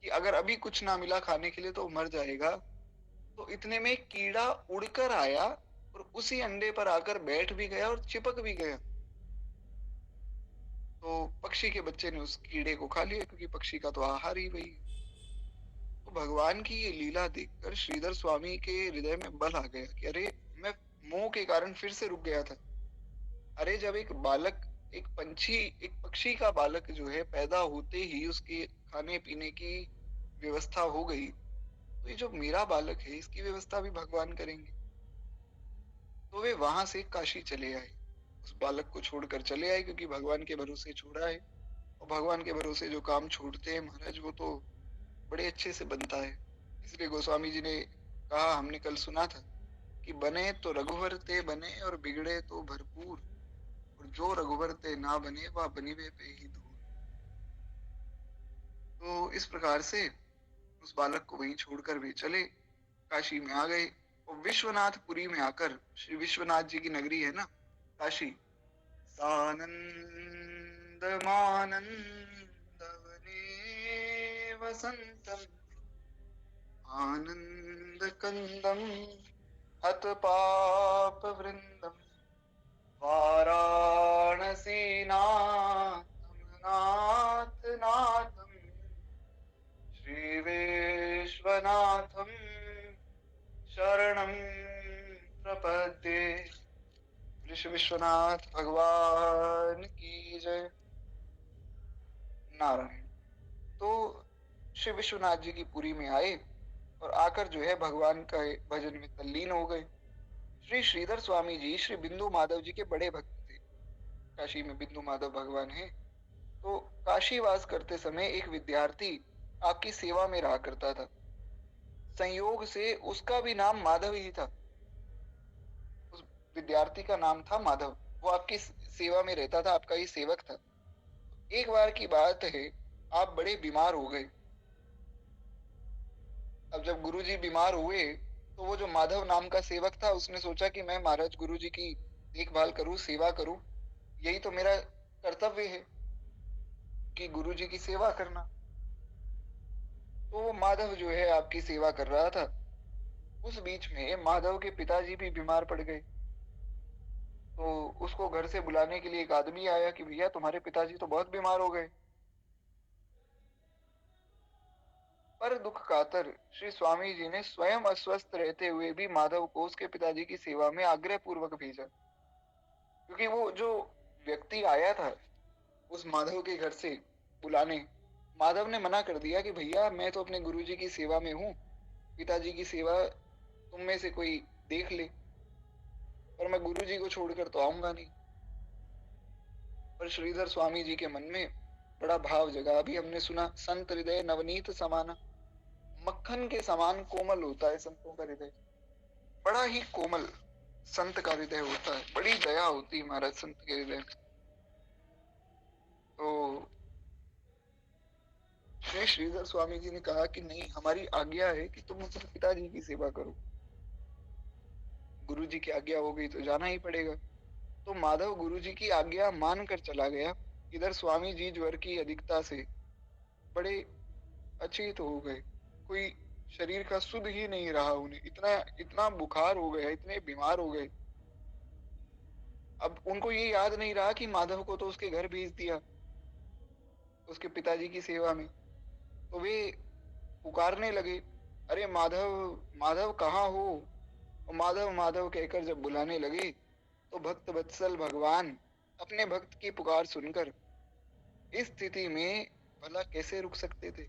कि अगर अभी कुछ ना मिला खाने के लिए तो मर जाएगा। तो इतने में एक कीड़ा उड़कर आया और उसी अंडे पर आकर बैठ भी गया और चिपक भी गया। तो पक्षी के बच्चे ने उस कीड़े को खा लिया, क्योंकि पक्षी का तो आहार ही वही है। तो भगवान की ये लीला देखकर श्रीधर स्वामी के हृदय में बल आ गया कि अरे, मैं मोह के कारण फिर से रुक गया था। अरे, जब एक बालक, एक पंछी, एक पक्षी का बालक जो है पैदा होते ही उसके खाने पीने की व्यवस्था हो गई, तो ये जो मेरा बालक है इसकी व्यवस्था भी भगवान करेंगे। तो वे वहां से काशी चले आए, उस बालक को छोड़कर चले आए, क्योंकि भगवान के भरोसे छोड़ा है। और भगवान के भरोसे जो काम छोड़ते हैं महाराज, वो तो बड़े अच्छे से बनता है। इसलिए गोस्वामी जी ने कहा, हमने कल सुना था कि बने तो रघुवर ते बने और बिगड़े तो भरपूर, और जो रघुवर ते ना बने वह बनिवे पे ही दूर। तो इस प्रकार से उस बालक को वहीं छोड़कर वे चले, काशी में आ गए। और विश्वनाथपुरी में आकर, श्री विश्वनाथ जी की नगरी है ना काशी, सानंद मानंद वने वसंतम आनंद कंदम हत पाप वृंदम वाराणसी नाथ नाथम श्री विश्वनाथम शरणं प्रपद्ये। ऋषि विश्वनाथ भगवान की जय। नारायण। तो श्री विश्वनाथ जी की पुरी में आए और आकर जो है भगवान का भजन में तल्लीन हो गए। श्री श्रीधर स्वामी जी श्री बिंदु माधव जी के बड़े भक्त थे। काशी में बिंदु माधव भगवान है। तो काशी वास करते समय एक विद्यार्थी आपकी सेवा में रहा करता था। संयोग से उसका भी नाम माधव ही था। उस विद्यार्थी का नाम था माधव। वो आपकी सेवा में रहता था, आपका ही सेवक था। एक बार की बात है, आप बड़े बीमार हो गए। अब जब गुरुजी बीमार हुए, तो वो जो माधव नाम का सेवक था, उसने सोचा कि मैं महाराज गुरुजी की देखभाल करूं, सेवा करूं, यही तो मेरा कर्तव्य है कि गुरुजी की सेवा करना। तो वो माधव जो है आपकी सेवा कर रहा था। उस बीच में माधव के पिताजी भी बीमार पड़ गए। तो उसको घर से बुलाने के लिए एक आदमी आया कि भैया तुम्हारे पिताजी तो बहुत बीमार हो गए। पर दुख कातर श्री स्वामी जी ने स्वयं अस्वस्थ रहते हुए भी माधव को उसके पिताजी की सेवा में आग्रह पूर्वक भेजा, क्योंकि वो जो व्यक्ति आया था उस माधव के घर से बुलाने, माधव ने मना कर दिया कि भैया मैं तो अपने गुरुजी की सेवा में हूँ, पिताजी की सेवा तुम में से कोई देख ले, पर मैं गुरुजी को छोड़कर तो आऊंगा नहीं। पर श्रीधर स्वामी जी के मन में बड़ा भाव जगा। अभी हमने सुना, संत हृदय नवनीत समाना, मक्खन के समान कोमल होता है संतों का हृदय। बड़ा ही कोमल संत का हृदय होता है, बड़ी दया होती है महाराज संत के हृदय में। तो श्री श्रीधर स्वामी जी ने कहा कि नहीं, हमारी आज्ञा है कि तुम अपने पिताजी की सेवा करो। गुरु जी की आज्ञा हो गई तो जाना ही पड़ेगा। तो माधव गुरु जी की आज्ञा मानकर चला गया। इधर स्वामी जी ज्वर की अधिकता से बड़े अचेत हो गए। कोई शरीर का सुध ही नहीं रहा उन्हें, इतना इतना बुखार हो गया, इतने बीमार हो गए। अब उनको ये याद नहीं रहा कि माधव को तो उसके घर भेज दिया उसके पिताजी की सेवा में। तो वे पुकारने लगे, अरे माधव, माधव कहाँ हो। और माधव माधव कहकर जब बुलाने लगे, तो भक्त वत्सल भगवान अपने भक्त की पुकार सुनकर इस स्थिति में भला कैसे रुक सकते थे।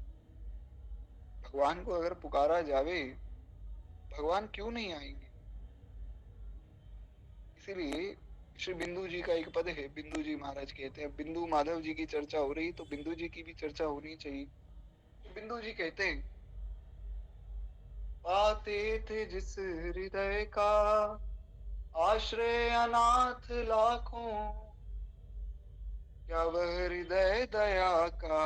भगवान को अगर पुकारा जावे, भगवान क्यों नहीं आएंगे। इसीलिए श्री बिंदु जी का एक पद है, बिंदु जी महाराज कहते हैं, बिंदु माधव जी की चर्चा हो रही तो बिंदु जी की भी चर्चा होनी चाहिए। तो बिंदु जी कहते हैं, पाते थे जिस हृदय का आश्रय अनाथ लाखों, क्या वह हृदय दया का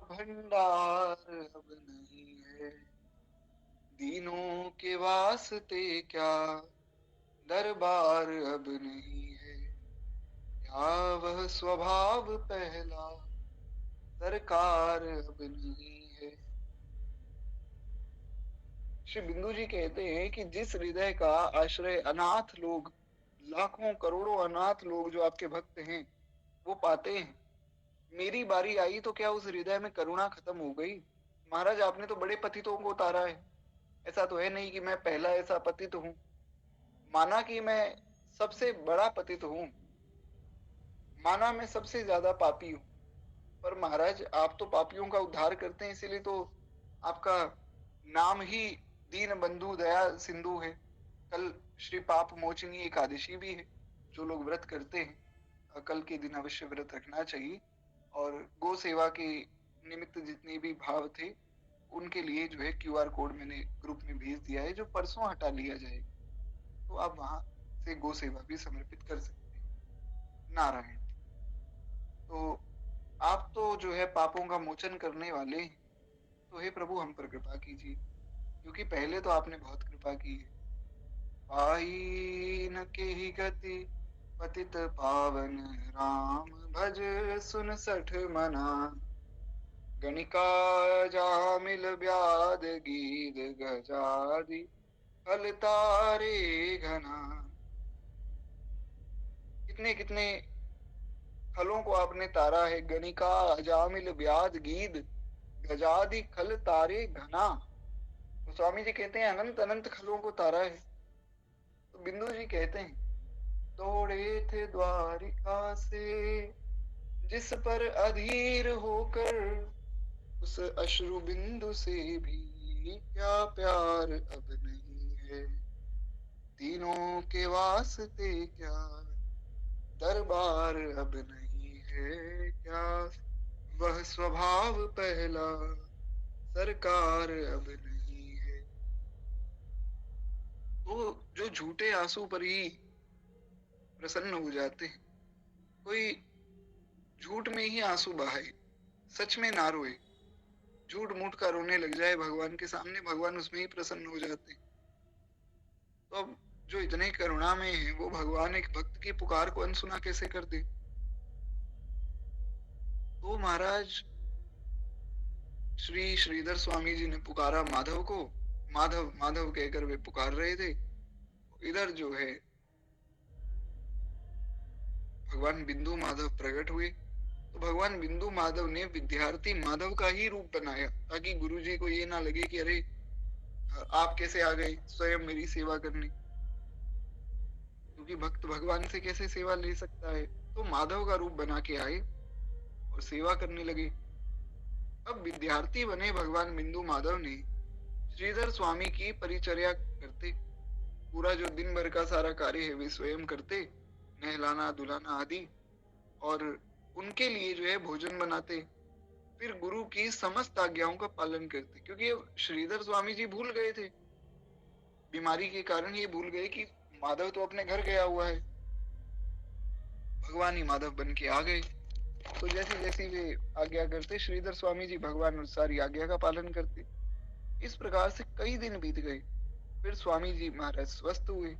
भंडार अब नहीं है। दीनों के वास्ते क्या दरबार अब नहीं है, क्या वह स्वभाव पहला, सरकार अब नहीं है। श्री बिंदु जी कहते हैं कि जिस हृदय का आश्रय अनाथ लोग, लाखों करोड़ों अनाथ लोग जो आपके भक्त हैं वो पाते हैं, मेरी बारी आई तो क्या उस हृदय में करुणा खत्म हो गई? महाराज आपने तो बड़े पतितों को उतारा है, ऐसा तो है नहीं कि मैं पहला ऐसा पतित हूँ। माना कि मैं सबसे बड़ा पतित हूँ, माना मैं सबसे ज्यादा पापी हूँ, पर महाराज आप तो पापियों का उद्धार करते हैं, इसीलिए तो आपका नाम ही दीन बंधु दया सिंधु है। कल श्री पाप मोचनी एकादशी भी है, जो लोग व्रत करते हैं कल के दिन अवश्य व्रत रखना चाहिए। और गो सेवा के निमित्त जितने भी भाव थे उनके लिए जो है क्यूआर कोड मैंने ग्रुप में भेज दिया है, जो परसों हटा लिया जाएगा, तो आप वहां से गो सेवा भी समर्पित कर सकते हैं। नारायण। तो आप तो जो है पापों का मोचन करने वाले हैं, तो हे प्रभु हम पर कृपा कीजिए, क्योंकि पहले तो आपने बहुत कृपा की है। पाई न के ही गति पतित पावन राम, भज सुन सठ मना, गणिका जामिल ब्याद गीद गजादि, फल तारे घना। कितने कितने फलों को आपने तारा है, गणिका अजामिल ब्याद गीद गजादि खल तारे घना। तो स्वामी जी कहते हैं अनंत अनंत खलों को तारा है। तो बिंदु जी कहते हैं दौड़े थे द्वारिका से जिस पर अधीर होकर, उस अश्रु बिंदु से भी क्या प्यार अब नहीं है, तीनों के वास्ते क्या दरबार अब नहीं है, क्या वह स्वभाव पहला, सरकार अब नहीं है। तो जो झूठे आंसू पर ही प्रसन्न हो जाते हैं, कोई झूठ में ही आंसू बहाए, सच में ना रोए, झूठ मूठ का रोने लग जाए भगवान के सामने, भगवान उसमें ही प्रसन्न हो जाते हैं। तो अब जो इतने करुणा में है वो भगवान एक भक्त की पुकार को अनसुना कैसे कर दे? तो महाराज श्री श्रीधर स्वामी जी ने पुकारा माधव को, माधव माधव कहकर वे पुकार रहे थे। इधर जो है भगवान बिंदु माधव प्रकट हुए, तो भगवान बिंदु माधव ने विद्यार्थी माधव का ही रूप बनाया, ताकि गुरुजी को ये ना लगे कि अरे आप कैसे आ गए स्वयं मेरी सेवा करने, क्योंकि भक्त भगवान से कैसे सेवा ले सकता है। तो माधव का रूप बना के आए और सेवा करने लगे। अब विद्यार्थी बने भगवान बिंदु माधव ने श्रीधर स्वामी की परिचर्या करते, पूरा जो दिन भर का सारा कार्य है वे स्वयं करते, नहलाना धुलाना आदि, और उनके लिए जो है भोजन बनाते, फिर गुरु की समस्त आज्ञाओं का पालन करते। क्योंकि अब श्रीधर स्वामी जी भूल गए थे, बीमारी के कारण ये भूल गए कि माधव तो अपने घर गया हुआ है, भगवान ही माधव बन के आ गए। तो जैसी जैसी वे आज्ञा करते, श्रीधर स्वामी जी भगवान अनुसार आज्ञा का पालन करते। इस प्रकार से कई दिन बीत गए, फिर स्वामी जी महाराज स्वस्थ हुए।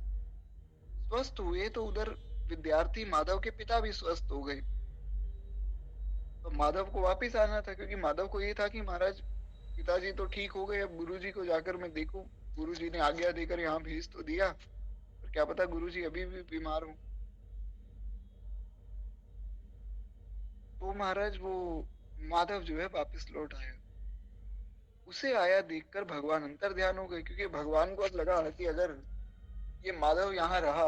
स्वस्थ हुए तो उधर विद्यार्थी माधव के पिता भी स्वस्थ हो गए। तो माधव को वापिस आना था, क्योंकि माधव को ये था कि महाराज पिताजी तो ठीक हो गए, अब गुरुजी को जाकर मैं देखूं। गुरुजी ने आज्ञा देकर यहाँ भेज तो दिया, पर क्या पता गुरुजी अभी भी बीमार हो। तो महाराज वो माधव जो है वापिस लौट आया। उसे आया देखकर भगवान अंतर ध्यान हो गए, क्योंकि भगवान को लगा कि अगर ये माधव यहाँ रहा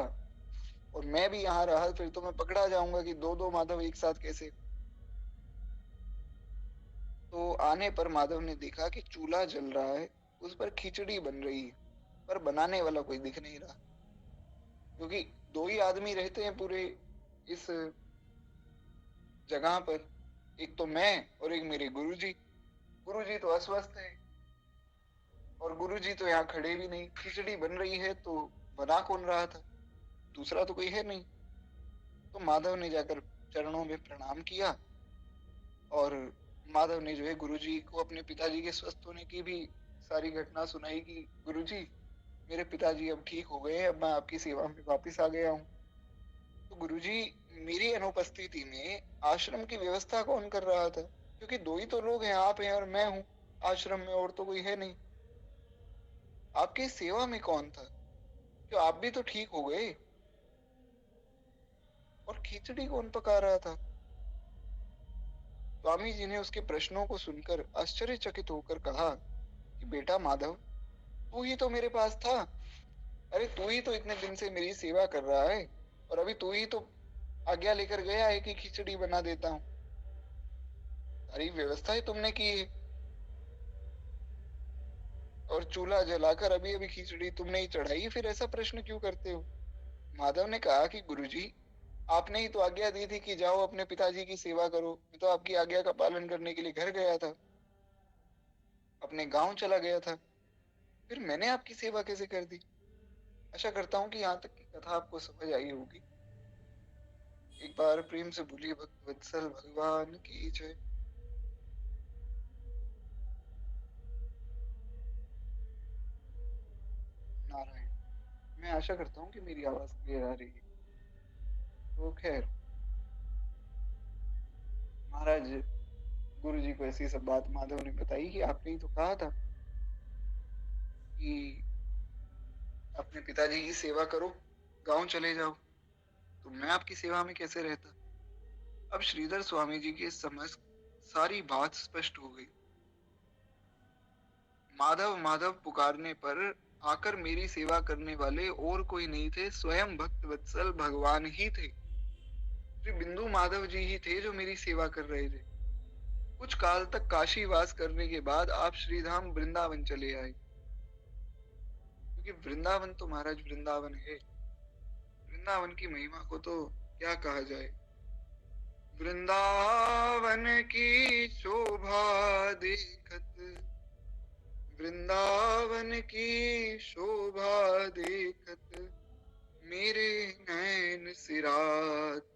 और मैं भी यहाँ रहा फिर तो मैं पकड़ा जाऊंगा कि दो दो माधव एक साथ कैसे। तो आने पर माधव ने देखा कि चूल्हा जल रहा है, उस पर खिचड़ी बन रही है, पर बनाने वाला कोई दिख नहीं रहा, क्योंकि दो ही आदमी रहते हैं पूरे इस जगह पर, एक तो मैं और एक मेरे गुरुजी। गुरुजी तो अस्वस्थ है और गुरुजी तो यहाँ खड़े भी नहीं, खिचड़ी बन रही है तो बना कौन रहा था, दूसरा तो कोई है नहीं। तो माधव ने जाकर चरणों में प्रणाम किया और माधव ने जो है गुरुजी को अपने पिताजी के स्वस्थ होने की भी सारी घटना सुनाई कि गुरुजी मेरे पिताजी अब ठीक हो गए हैं, अब मैं आपकी सेवा में वापस आ गया हूँ। तो गुरुजी, मेरी अनुपस्थिति में आश्रम की व्यवस्था कौन कर रहा था? क्योंकि दो ही तो लोग हैं, आप हैं और मैं हूँ आश्रम में, और तो कोई है नहीं। आपकी सेवा में कौन था? क्यों आप भी तो ठीक हो गए? और खिचड़ी कौन पका रहा था? स्वामी जी ने उसके प्रश्नों को सुनकर आश्चर्यचकित होकर कहा कि बेटा माधव, तू ही तो मेरे पास था। अरे तू ही तो इतने दिन से मेरी सेवा कर रहा है, और अभी तू ही तो आज्ञा लेकर गया है कि खिचड़ी बना देता हूँ। सारी व्यवस्था ही तुमने की है, और चूल्हा जलाकर अभी अभी खिचड़ी तुमने ही चढ़ाई है, फिर ऐसा प्रश्न क्यों करते हो? माधव ने कहा कि गुरुजी, आपने ही तो आज्ञा दी थी कि जाओ अपने पिताजी की सेवा करो। मैं तो आपकी आज्ञा का पालन करने के लिए घर गया था, अपने गांव चला गया था, फिर मैंने आपकी सेवा कैसे कर दी? आशा करता हूँ कि यहाँ तक की कथा आपको समझ आई होगी। एक बार प्रेम से बोलिए भक्त वत्सल भगवान की जय। नारायण। मैं आशा करता हूँ कि मेरी आवाज क्लियर आ रही है। तो खैर, महाराज गुरु जी को ऐसी सब बात माधव ने बताई कि आपने ही तो कहा था कि अपने पिताजी की सेवा करो, गांव चले जाओ, तो मैं आपकी सेवा में कैसे रहता? अब श्रीधर स्वामी जी की समझ सारी बात स्पष्ट हो गई। माधव माधव पुकारने पर आकर मेरी सेवा करने वाले और कोई नहीं थे, स्वयं भक्त वत्सल भगवान ही थे। श्री बिंदु माधव जी ही थे जो मेरी सेवा कर रहे थे। कुछ काल तक काशी वास करने के बाद आप श्रीधाम वृंदावन चले आए, क्योंकि वृंदावन तो महाराज वृंदावन है। वृंदावन की महिमा को तो क्या कहा जाए। वृंदावन की शोभा देखत, वृंदावन की शोभा देखत, मेरे नैन सिरात,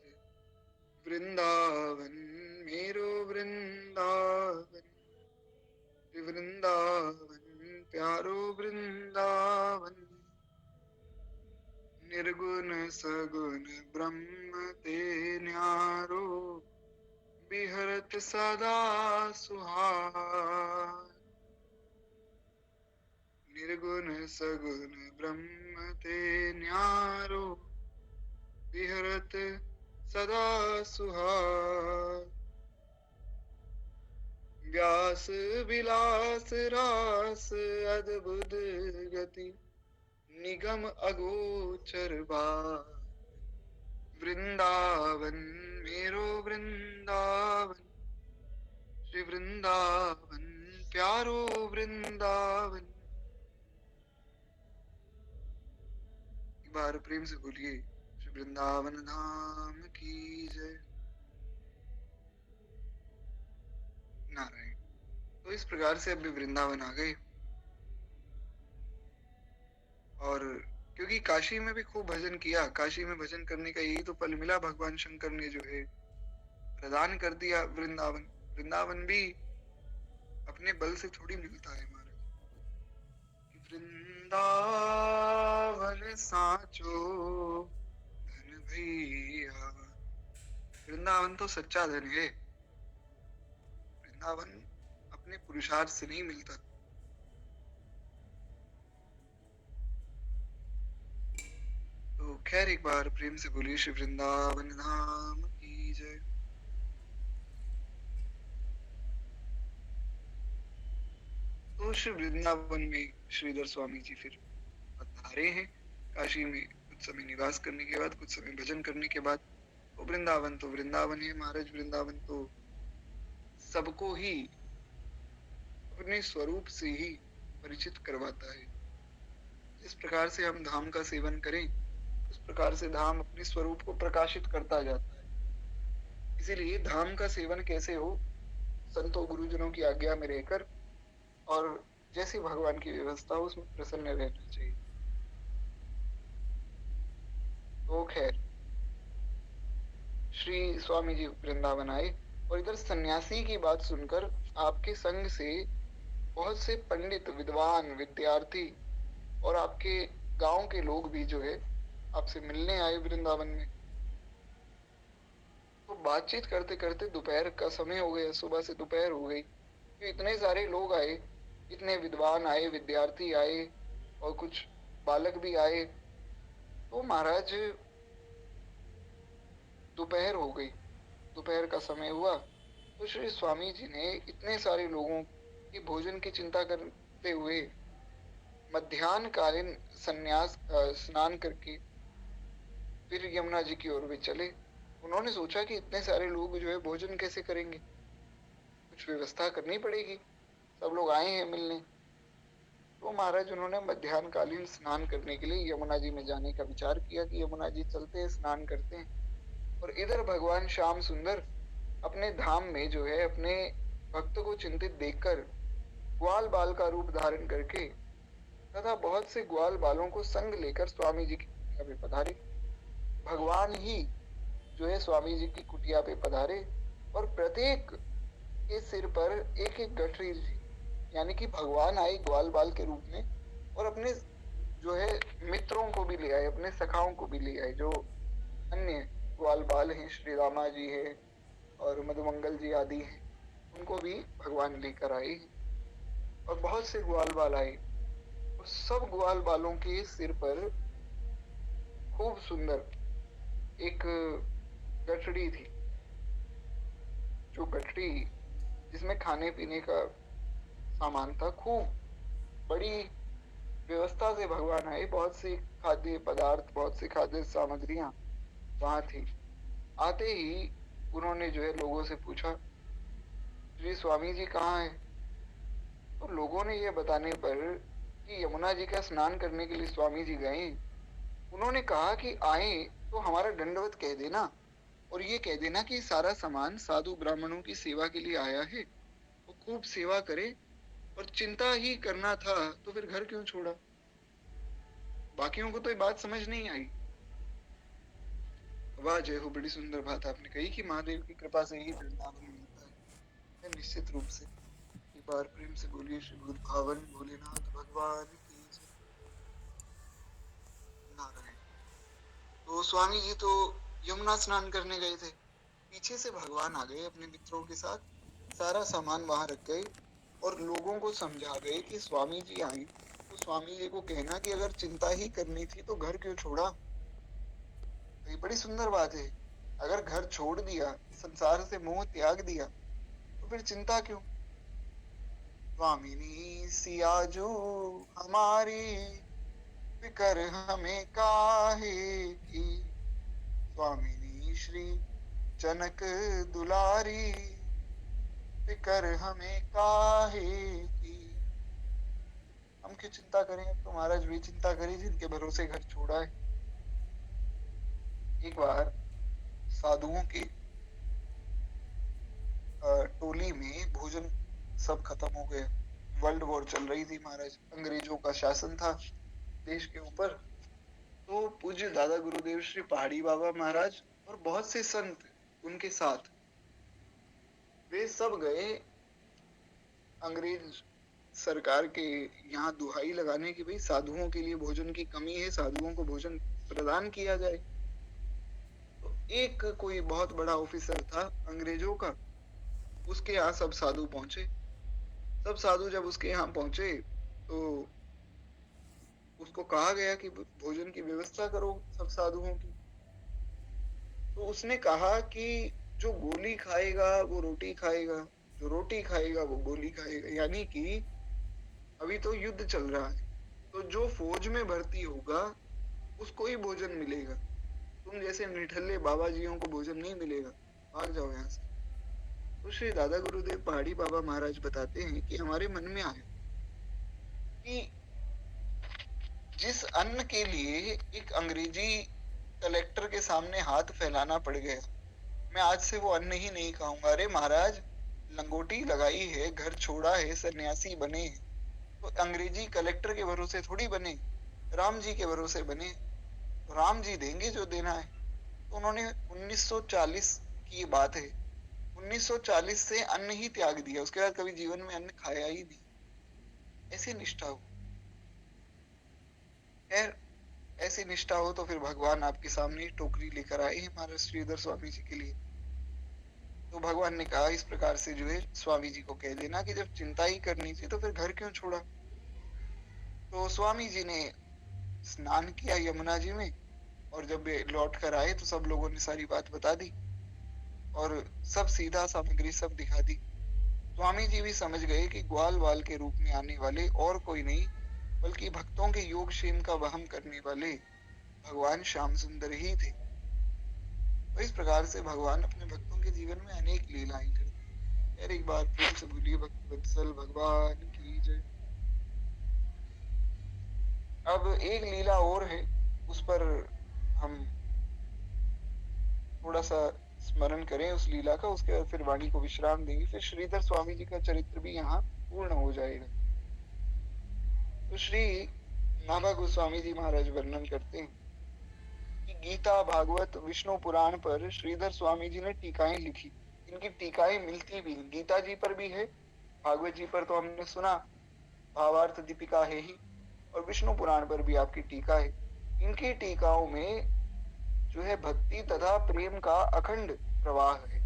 वृंदावन मेरो वृंदावन, वृंदावन प्यारो वृंदावन, निर्गुण सगुण ब्रह्म ते न्यारो, बिहरत सदा सुहार। निर्गुण सगुण ब्रह्म ते न्यारो, बिहरत सदा सुहार। व्यास विलास रास अद्भुत गति, निगम अगोचर बार। वृंदावन मेरो वृंदावन, श्री वृंदावन प्यारो वृंदावन। एक बार प्रेम से बोलिए श्री वृंदावन धाम की जय। नारायण। तो इस प्रकार से अब भी वृंदावन आ गए, और क्योंकि काशी में भी खूब भजन किया, काशी में भजन करने का यही तो फल मिला, भगवान शंकर ने जो है प्रदान कर दिया वृंदावन। वृंदावन भी अपने बल से थोड़ी मिलता है महाराज। वृंदावन साचो धन भैया, वृंदावन तो सच्चा धन है। वृंदावन अपने पुरुषार्थ से नहीं मिलता। तो खैर, एक बार प्रेम से बोलिए श्री वृंदावन धाम की जय। तो श्री वृंदावन में श्रीधर स्वामी जी फिर पधारे हैं। काशी में कुछ समय निवास करने के बाद, कुछ समय भजन करने के बाद, तो वृंदावन है महाराज। वृंदावन तो सबको ही अपने स्वरूप से ही परिचित करवाता है। जिस प्रकार से हम धाम का सेवन करें, उस प्रकार से धाम अपने स्वरूप को प्रकाशित करता जाता है। इसीलिए धाम का सेवन कैसे हो, संतों गुरुजनों की आज्ञा में रहकर, और जैसी भगवान की व्यवस्था हो उसमें प्रसन्न रहना चाहिए। तो खैर, श्री स्वामी जी वृंदावन आए, और इधर सन्यासी की बात सुनकर आपके संग से बहुत से पंडित, विद्वान, विद्यार्थी और आपके गांव के लोग भी जो है आपसे मिलने आए वृंदावन में। तो बातचीत करते करते दोपहर का समय हो गया, सुबह से दोपहर हो गई। तो इतने सारे लोग आए, इतने विद्वान आए, विद्यार्थी आए और कुछ बालक भी आए। तो महाराज दोपहर हो गई, दोपहर का समय हुआ। तो श्री स्वामी जी ने इतने सारे लोगों की भोजन की चिंता करते हुए मध्याह्न कालीन संन्यास स्नान करके फिर यमुना जी की ओर वे चले। उन्होंने सोचा कि इतने सारे लोग जो है भोजन कैसे करेंगे, कुछ व्यवस्था करनी पड़ेगी, सब लोग आए हैं मिलने। तो महाराज उन्होंने मध्याह्न कालीन स्नान करने के लिए यमुना जी में जाने का विचार किया कि यमुना जी चलते हैं, स्नान करते हैं। और इधर भगवान श्याम सुंदर अपने धाम में जो है अपने भक्त को चिंतित देखकर ग्वाल बाल का रूप धारण करके तथा बहुत से ग्वाल बालों को संग लेकर स्वामी जी की कुटिया पे पधारे। भगवान ही जो है स्वामी जी की कुटिया पे पधारे और प्रत्येक के सिर पर एक एक गठरी थी, यानी कि भगवान आए ग्वाल बाल के रूप में और अपने जो है मित्रों को भी ले आए, अपने सखाओं को भी ले आए। जो अन्य ग्वाल बाल हैं, श्री रामा जी है और मधुमंगल जी आदि हैं, उनको भी भगवान लेकर आए और बहुत से ग्वाल बाल आए। और सब ग्वाल बालों के सिर पर खूब सुंदर एक गठड़ी थी, जो गठड़ी जिसमें खाने पीने का सामान था। खूब बड़ी व्यवस्था से भगवान आए, बहुत सी खाद्य पदार्थ, बहुत सी खाद्य सामग्रियां वहां थी। आते ही उन्होंने जो है लोगों से पूछा, श्री स्वामी जी कहाँ है? तो लोगों ने ये बताने पर कि यमुना जी का स्नान करने के लिए स्वामी जी गए, उन्होंने कहा कि आए तो हमारा दंडवत कह देना और ये कह देना कि सारा सामान साधु ब्राह्मणों की सेवा के लिए आया है, वो खूब सेवा करे। और चिंता ही करना था तो फिर घर क्यों छोड़ा? बाकियों को तो ये बात समझ नहीं आई। वाह जय हो, बड़ी सुंदर बात आपने कही कि महादेव की कृपा से ही वृंदावन मिलता है। निश्चित रूप से एक बार प्रेम से बोलिए श्री भूत भावन भोलेनाथ भगवान की जय। नारायण। तो स्वामी जी तो यमुना स्नान करने गए थे, पीछे से भगवान आ गए अपने मित्रों के साथ, सारा सामान वहां रख गए और लोगों को समझा गए कि स्वामी जी आए तो स्वामी जी को कहना कि अगर चिंता ही करनी थी तो घर क्यों छोड़ा? तो ये बड़ी सुंदर बात है। अगर घर छोड़ दिया, संसार से मोह त्याग दिया, तो फिर चिंता क्यों? स्वामिनी सियाजू हमारी फिकर हमें काहे की, स्वामिनी श्री जनक दुलारी फिकर हमें काहे की। हम क्यों चिंता करें? अब तो महाराज भी चिंता करें जिनके भरोसे घर छोड़ा है। एक बार साधुओं की टोली में भोजन सब खत्म हो गया। वर्ल्ड वॉर चल रही थी महाराज, अंग्रेजों का शासन था देश के ऊपर। तो पूज्य दादा गुरुदेव श्री पहाड़ी बाबा महाराज और बहुत से संत उनके साथ, वे सब गए अंग्रेज सरकार के यहाँ दुहाई लगाने की भाई साधुओं के लिए भोजन की कमी है, साधुओं को भोजन प्रदान किया जाए। तो एक कोई बहुत बड़ा ऑफिसर था अंग्रेजों का, उसके यहाँ सब साधु पहुंचे। सब साधु जब उसके यहाँ पहुंचे तो उसको कहा गया कि भोजन की व्यवस्था करो सब साधुओं की। तो उसने कहा कि जो गोली खाएगा वो रोटी खाएगा, जो रोटी खाएगा वो गोली खाएगा। यानी कि अभी तो युद्ध चल रहा है, तो जो फौज में भर्ती होगा उसको ही भोजन मिलेगा। तुम जैसे निठल्ले बाबा जियों को भोजन नहीं मिलेगा, भाग जाओ यहाँ से। तो श्री दादा गुरुदेव पहाड़ी बाबा महाराज बताते हैं कि हमारे मन में आया कि जिस अन्न के लिए एक अंग्रेजी कलेक्टर के सामने हाथ फैलाना पड़ गया, मैं आज से वो अन्न ही नहीं खाऊंगा। अरे महाराज, लंगोटी लगाई है, घर छोड़ा है, सन्यासी बने, तो अंग्रेजी कलेक्टर के भरोसे थोड़ी बने, राम जी के भरोसे बने। तो राम जी देंगे जो देना है। तो उन्होंने 1940 की ये बात है, 1940 से अन्न ही त्याग दिया, उसके बाद कभी जीवन में अन्न खाया ही नहीं। ऐसी निष्ठा हो। खैर ऐसी निष्ठा हो तो फिर भगवान आपके सामने ही टोकरी लेकर आए हैं महाराज श्रीधर स्वामी जी के लिए। तो भगवान ने कहा इस प्रकार से जो है स्वामी जी को कह देना कि जब चिंता ही करनी थी तो फिर घर क्यों छोड़ा। तो स्वामी जी ने स्नान किया यमुना जी में, और जब वे लौट कर आए तो सब लोगों ने सारी बात बता दी और सब सीधा सामग्री सब दिखा दी। स्वामी जी भी समझ गए कि ग्वाल वाल के रूप में आने वाले और कोई नहीं बल्कि भक्तों के योग क्षेम का वहन करने वाले भगवान श्याम सुंदर ही थे। तो इस प्रकार से भगवान अपने भक्तों के जीवन में अनेक लीलाएं करते हैं। यार एक बार प्रेम से बोलिए भक्त वत्सल भगवान की जय। अब एक लीला और है, उस पर हम थोड़ा सा स्मरण करें उस लीला का, उसके बाद फिर वाणी को विश्राम देंगे, फिर श्रीधर स्वामी जी का चरित्र भी यहाँ पूर्ण हो जाएगा। तो श्री नाभा गोस्वामी जी महाराज वर्णन करते हैं कि गीता भागवत विष्णु पुराण पर श्रीधर स्वामी जी ने टीकाएं लिखी। इनकी टीकाएं मिलती भी गीता जी पर भी है, भागवत जी पर तो हमने सुना, भावार्थ दीपिका है ही, और विष्णु पुराण पर भी आपकी टीका है। इनकी टीकाओं में जो है भक्ति तथा प्रेम का अखंड प्रवाह है।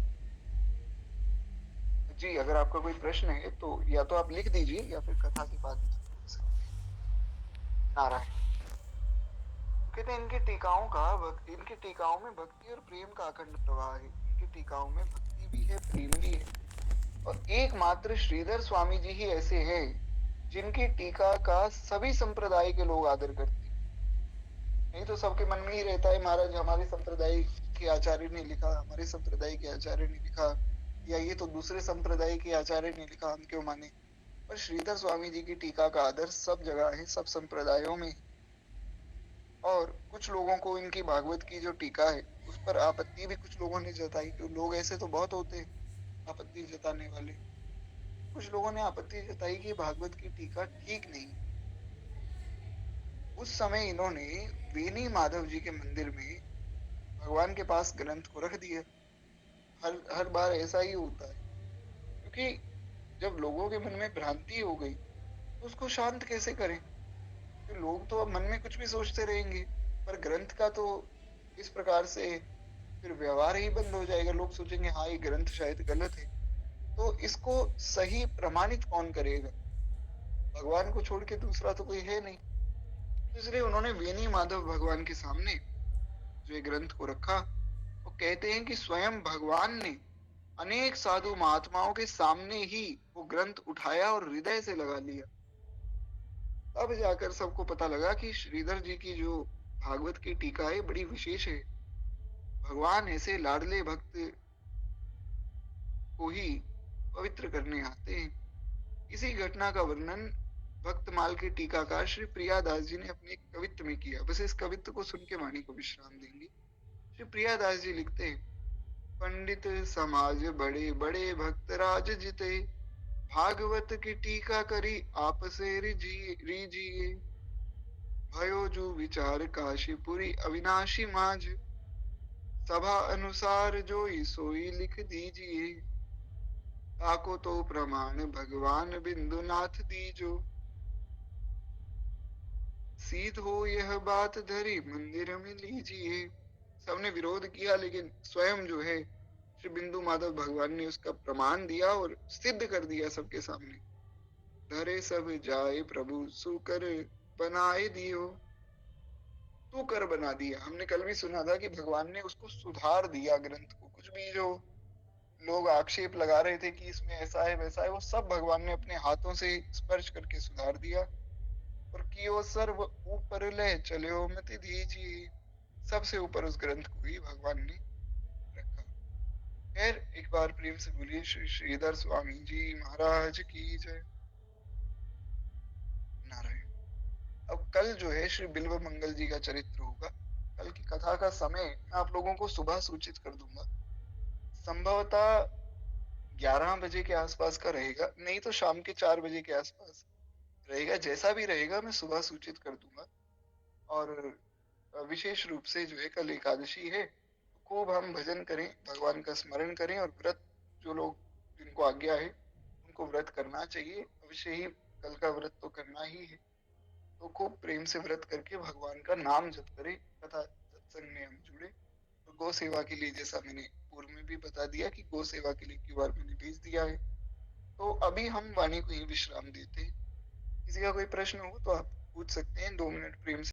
जी अगर आपका कोई प्रश्न है तो या तो आप लिख दीजिए या फिर कथा के बाद पूछ सकते हैं। नारायण। कहते हैं इनकी टीकाओं में भक्ति और प्रेम का अखंड प्रवाह है। इनकी टीकाओं में भक्ति भी है, प्रेम भी है, और एकमात्र श्रीधर स्वामी जी ही ऐसे हैं जिनकी टीका का सभी संप्रदाय के लोग आदर करते हैं। नहीं तो सबके मन में ही रहता है महाराज हमारे संप्रदाय के आचार्य ने लिखा, हमारे संप्रदाय के आचार्य ने लिखा, या ये तो दूसरे संप्रदाय के आचार्य ने लिखा, हम क्यों माने। पर श्रीधर स्वामी जी की टीका का आदर सब जगह है, सब संप्रदायों में। और कुछ लोगों को इनकी भागवत की जो टीका है उस पर आपत्ति भी कुछ लोगों ने जताई, क्यों लोग ऐसे तो बहुत होते हैं आपत्ति जताने वाले। कुछ लोगों ने आपत्ति जताई कि भागवत की टीका ठीक नहीं। उस समय इन्होंने वेनी माधव जी के मंदिर में भगवान के पास ग्रंथ को रख दिया। हर हर बार ऐसा ही होता है, क्योंकि जब लोगों के मन में भ्रांति हो गई तो उसको शांत कैसे करें। तो लोग तो अब मन में कुछ भी सोचते रहेंगे, पर ग्रंथ का तो इस प्रकार से फिर व्यवहार ही बंद हो जाएगा। लोग सोचेंगे हाँ ये ग्रंथ शायद गलत है, तो इसको सही प्रमाणित कौन करेगा। भगवान को छोड़ के दूसरा तो कोई है नहीं। तो इसलिए उन्होंने वेनी माधव भगवान के सामने जो ये ग्रंथ को रखा। वो कहते हैं कि स्वयं भगवान ने अनेक साधु महात्माओं के सामने ही वो ग्रंथ उठाया और हृदय से लगा लिया। तब जाकर सबको पता लगा कि श्रीधर जी की जो भागवत की टीका है बड़ी विशेष है। भगवान ऐसे लाडले भक्त को ही पवित्र करने आते हैं। इसी घटना का वर्णन भक्तमाल के टीकाकार श्री प्रियादास जी ने अपने एक कवित्त में किया। बस इस कवित्त को सुन के वाणी को विश्राम देंगे। श्री प्रियादास जी लिखते हैं, पंडित समाज बड़े बड़े भक्त राज जिते, भागवत की टीका करी आपसे रीजिए, भयो जो विचार काशीपुरी अविनाशी माझ, सभा अनुसार जोई सोई लिख दीजिए, ताको तो प्रमाण भगवान बिंदुनाथ दीजो, सीध हो यह बात धरी मंदिर में लीजिए। सबने विरोध किया लेकिन स्वयं जो है श्री बिंदु माधव भगवान ने उसका प्रमाण दिया और सिद्ध कर दिया सबके सामने। धरे सब जाए प्रभु सुकर बनाए दियो, तू कर बना दिया। हमने कल भी सुना था कि भगवान ने उसको सुधार दिया ग्रंथ को। कुछ भी जो लोग आक्षेप लगा रहे थे कि इसमें ऐसा है वैसा है, वो सब भगवान ने अपने हाथों से स्पर्श करके सुधार दिया। और कियो सर्व ऊपर ले चलो मत दीजिए, सबसे ऊपर उस ग्रंथ को ही भगवान ने रखा। खैर एक बार प्रेम से बोलिए श्री श्रीधर स्वामी जी महाराज की जय। नारायण। अब कल जो है श्री बिल्व मंगल जी का चरित्र होगा। कल की कथा का समय मैं आप लोगों को सुबह सूचित कर दूंगा, संभवतः 11 बजे के आसपास का रहेगा, नहीं तो शाम के 4 बजे के आसपास रहेगा। जैसा भी रहेगा मैं सुबह सूचित कर दूंगा। और विशेष रूप से जो है कल एकादशी है, तो खूब हम भजन करें, भगवान का स्मरण करें, और व्रत जो लोग जिनको आज्ञा है उनको व्रत करना चाहिए। अवश्य ही कल का व्रत तो करना ही है। तो खूब प्रेम से व्रत करके भगवान का नाम जप करें तथा सत्संग में हम जुड़े। तो गौ सेवा के लिए जैसा मैंने पूर्व में भी बता दिया कि गौ सेवा के लिए क्यूआर मैंने भेज दिया है। तो अभी हम वाणी को ही विश्राम देते हैं। किसी का कोई प्रश्न हो तो आप पूछ सकते हैं, 2 मिनट प्रेम से